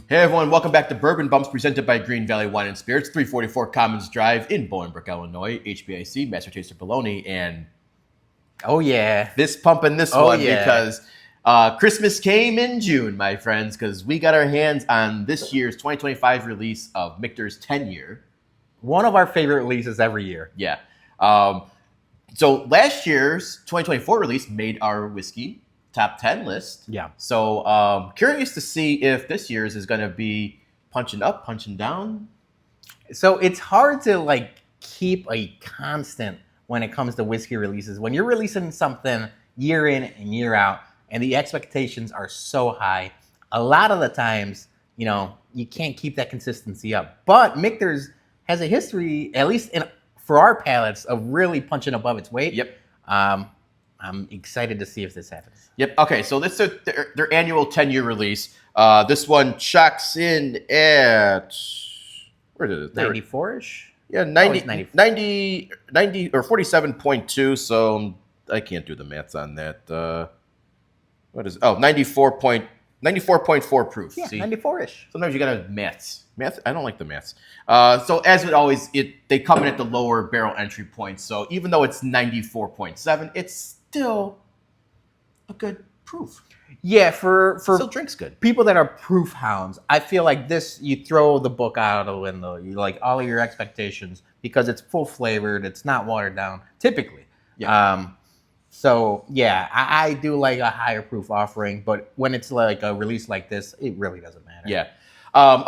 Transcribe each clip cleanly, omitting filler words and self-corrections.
Hey everyone, welcome back to Bourbon Bums presented by Greene Valley Wine Spirits, 344 Commons Drive in Bolingbrook, Illinois, HBIC, Master Taster Bologna, and oh yeah, fist pumping this one because Christmas came in June, my friends, because we got our hands on this year's 2025 release of Michters 10-year. One of our favorite releases every year. Yeah. So last year's 2024 release made our whiskey top 10 list. Yeah. So curious to see if this year's is going to be punching up, punching down. So it's hard to keep a constant when it comes to whiskey releases. When you're releasing something year in and year out and the expectations are so high, a lot of the times, you can't keep that consistency up. But Michters has a history, at least for our palates, of really punching above its weight. Yep. I'm excited to see if this happens. Yep. Okay, so this is their annual 10-year release. This one checks in at, where did it? 94-ish? Yeah, 90 or 47.2, so I can't do the maths on that. What is it? Oh, 94.4 proof. Yeah, see? 94-ish. Sometimes you gotta maths. I don't like the maths. So as it always, they come in at the lower barrel entry point. So even though it's 94.7, it's still a good proof. Yeah, for still drinks good. People that are proof hounds, I feel like this, you throw the book out of the window. You all of your expectations because it's full flavored. It's not watered down, typically. Yeah. So yeah, I do like a higher proof offering, but when it's like a release like this, it really doesn't matter. Yeah.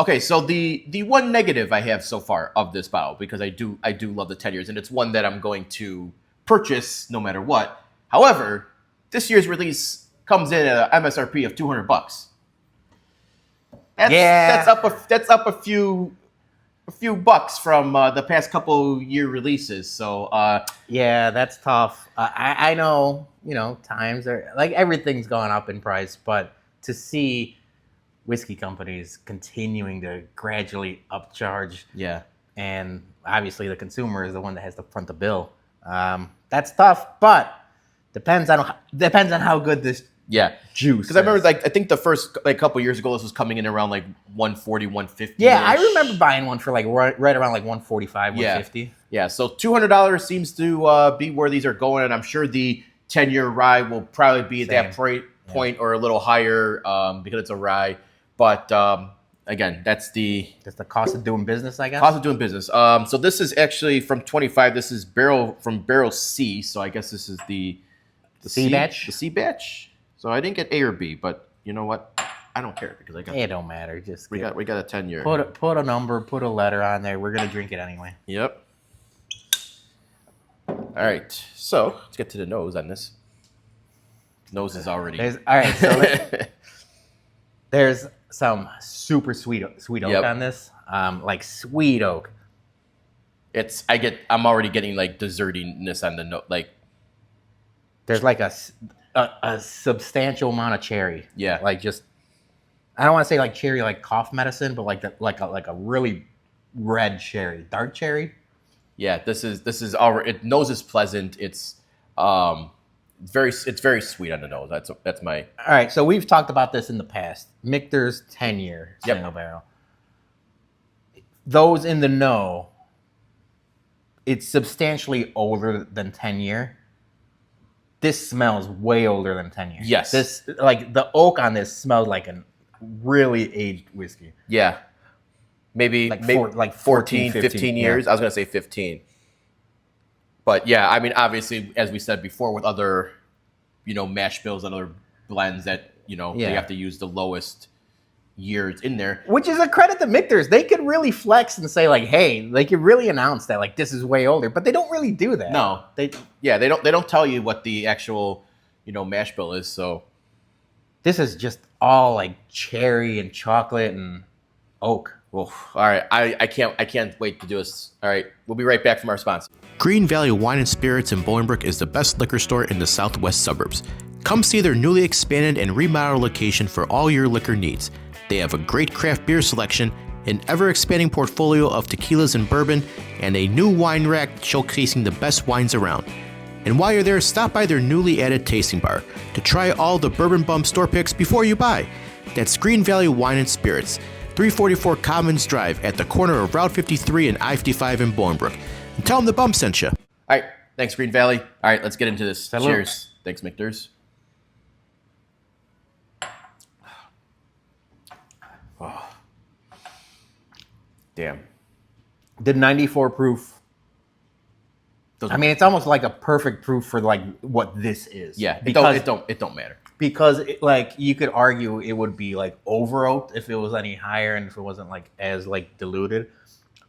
Okay, so the one negative I have so far of this bottle, because I do love the 10 years, and it's one that I'm going to purchase no matter what. However, this year's release comes in at an MSRP of $200. That's up a few bucks from the past couple year releases. So yeah, that's tough. I know, times are everything's gone up in price, but to see whiskey companies continuing to gradually upcharge, and obviously the consumer is the one that has to front the bill. That's tough, but depends on how good this juice. Because I remember, I think the first couple years ago, this was coming in around 140, 150. Yeah, I remember buying one for right around 145, 150. Yeah. So $200 seems to be where these are going, and I'm sure the 10-year rye will probably be at that point or a little higher because it's a rye. But again, that's the cost of doing business, I guess. Cost of doing business. So this is actually from 25. This is barrel C. So I guess this is the C batch. The C batch. So I didn't get A or B, but you know what? I don't care because I got. It don't matter. Just we got a 10-year. Put a number, put a letter on there. We're gonna drink it anyway. Yep. All right. So let's get to the nose on this. Nose is already. All right. So there's some super sweet oak on this. Sweet oak. I'm already getting dessertiness on the note. There's a substantial amount of cherry. Yeah. I don't want to say cherry cough medicine, but like a really red cherry, dark cherry. Yeah, this is already. It nose is pleasant. It's very sweet on the nose. That's my. All right, so we've talked about this in the past. Michter's 10-year single barrel. Those in the know, it's substantially older than 10-year. This smells way older than 10 years. Yes. This the oak on this smells like a really aged whiskey. Yeah. Maybe 14, 15 years. Yeah. I was going to say 15. But yeah, I mean, obviously, as we said before, with other, mash bills and other blends that, they have to use the lowest years in there. Which is a credit to Michters. They could really flex and say hey, they could really announce that this is way older, but they don't really do that. No, they don't tell you what the actual, mash bill is. So this is just all cherry and chocolate and oak. Well, all right. I can't wait to do this. All right. We'll be right back from our sponsor. Greene Valley Wine Spirits in Bolingbrook is the best liquor store in the southwest suburbs. Come see their newly expanded and remodeled location for all your liquor needs. They have a great craft beer selection, an ever-expanding portfolio of tequilas and bourbon, and a new wine rack showcasing the best wines around. And while you're there, stop by their newly added tasting bar to try all the Bourbon Bums store picks before you buy. That's Greene Valley Wine and Spirits. 344 Commons Drive at the corner of Route 53 and I-55 in Bolingbrook. And tell them the bump sent you. All right. Thanks, Greene Valley. All right, let's get into this. Salute. Cheers. Thanks, Michters. Oh. Damn. The 94 proof. I mean, it's almost like a perfect proof for like what this is. Yeah, because it don't matter. Because like you could argue it would be like over oaked if it was any higher and if it wasn't like as like diluted.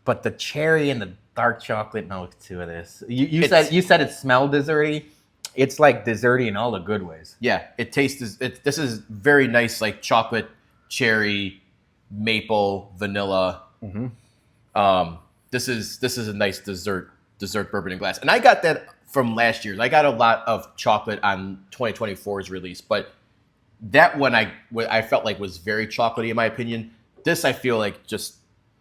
But the cherry and the dark chocolate notes to this. You said it smelled desserty. It's like desserty in all the good ways. Yeah, it tastes. This is very nice, like chocolate, cherry, maple, vanilla. Mm-hmm. This is a nice dessert bourbon in glass, and I got that from last year's. I got a lot of chocolate on 2024's release, but that one I felt like was very chocolatey in my opinion. This I feel like just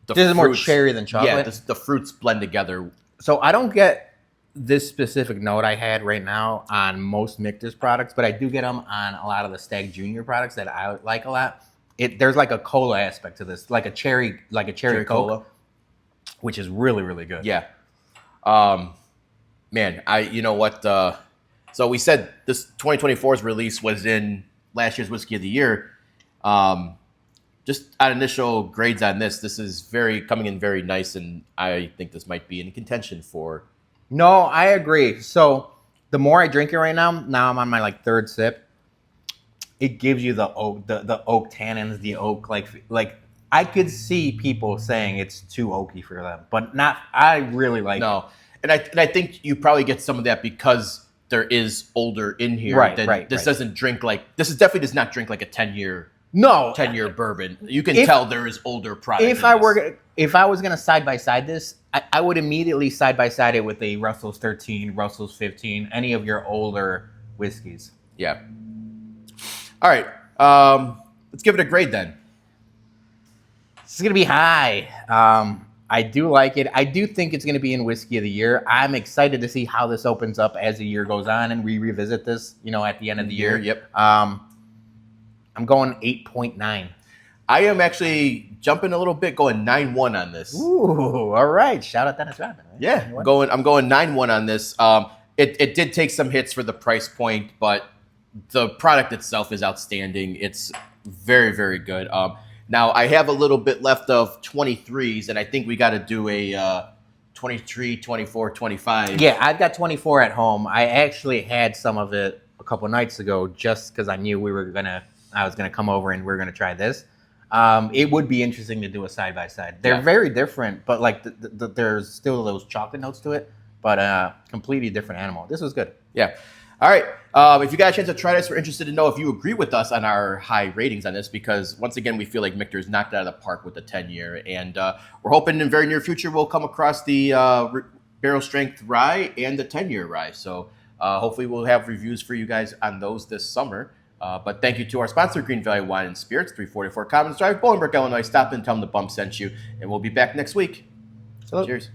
this is more cherry than chocolate. Yeah, the fruits blend together. So I don't get this specific note I had right now on most Michters products, but I do get them on a lot of the Stag Junior products that I like a lot. There's like a cola aspect to this, like a cherry Coke, cola, which is really, really good. Yeah. Man, you know what? So we said this 2024's release was in last year's Whiskey of the Year. Just on initial grades on this is coming in very nice, and I think this might be in contention for. No, I agree. So the more I drink it right now I'm on my like third sip. It gives you the oak, the oak tannins, the oak like I could see people saying it's too oaky for them, but not. I really like it. And I think you probably get some of that because there is older in here. Right. This doesn't drink like this. Definitely does not drink like a 10-year bourbon. You can tell there is older product. If I was gonna side by side this, I would immediately side by side it with a Russell's 13, Russell's 15, any of your older whiskeys. Yeah. All right. Let's give it a grade then. This is gonna be high. I do like it. I do think it's going to be in Whiskey of the Year. I'm excited to see how this opens up as the year goes on and we revisit this, at the end of the year. Yep. I'm going 8.9. I am actually jumping a little bit, going 9.1 on this. Ooh, all right. Shout out Dennis Rodman. Right? Yeah, I'm going 9.1 on this. It did take some hits for the price point, but the product itself is outstanding. It's very, very good. Now, I have a little bit left of 23s, and I think we got to do a 23, 24, 25. Yeah, I've got 24 at home. I actually had some of it a couple nights ago just because I knew I was gonna come over and we were going to try this. It would be interesting to do a side-by-side. They're very different, but like there's still those chocolate notes to it, but completely different animal. This was good. Yeah. All right. If you got a chance to try this, we're interested to know if you agree with us on our high ratings on this, because once again, we feel like Michter's knocked it out of the park with the 10-year, and we're hoping in the very near future we'll come across the barrel strength rye and the 10-year rye. So hopefully we'll have reviews for you guys on those this summer. But thank you to our sponsor, Greene Valley Wine and Spirits, 344 Commons Drive, Bolingbrook, Illinois. Stop and tell them the bump sent you, and we'll be back next week. Salute. Cheers.